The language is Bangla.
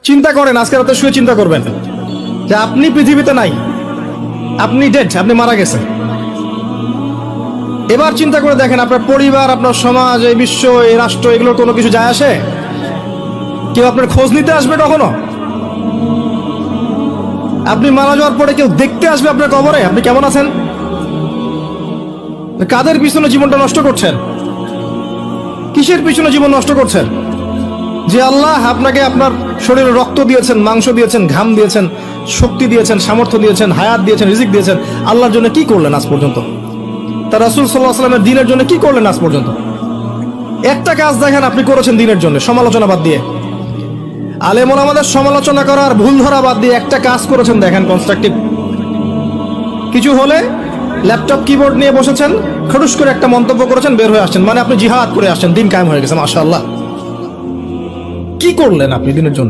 চিন্তা করেন, আজকে রাতে শুয়ে চিন্তা করবেন যে আপনি পৃথিবীতে নাই, আপনি ডেড, আপনি মারা গেছেন। এবার চিন্তা করে দেখেন, আপনার পরিবার, আপনার সমাজ, এই বিশ্ব, এই রাষ্ট্র, এগুলোর কোনো কিছু যায় আসে? কেউ আপনার খোঁজ নিতে আসবে কখনো? আপনি মারা যাওয়ার পরে কেউ দেখতে আসবে আপনার কবরে আপনি কেমন আছেন? কাদের পিছনে জীবনটা নষ্ট করছেন? কিসের পিছনে জীবন নষ্ট করছেন? যে আল্লাহ আপনাকে আপনার শরীরে রক্ত দিয়েছেন, মাংস দিয়েছেন, ঘাম দিয়েছেন, শক্তি দিয়েছেন, সামর্থ্য দিয়েছেন, হায়াত দিয়েছেন, রিজিক দিয়েছেন, আল্লাহর জন্য কি করলেন আজ পর্যন্ত? তার রাসূল সাল্লাল্লাহু আলাইহি ওয়াসাল্লামের দ্বীনের জন্য কি করলেন আজ পর্যন্ত? একটা কাজ দেখেন আপনি করেছেন দ্বীনের জন্য, সমালোচনা বাদ দিয়ে, আলেম ওলামাদের সমালোচনা করার, ভুল ধরা বাদ দিয়ে একটা কাজ করেছেন দেখেন, কনস্ট্রাকটিভ কিছু হলে ল্যাপটপ কিবোর্ড নিয়ে বসেছেন, খরুশ করে একটা মন্তব্য করেছেন, বের হয়ে আসছেন, মানে আপনি জিহাদ করে আসছেন, দিন কায়েম হয়ে গেছে, মাশাআল্লাহ। কি করলেন আপনি দিনের জন্য?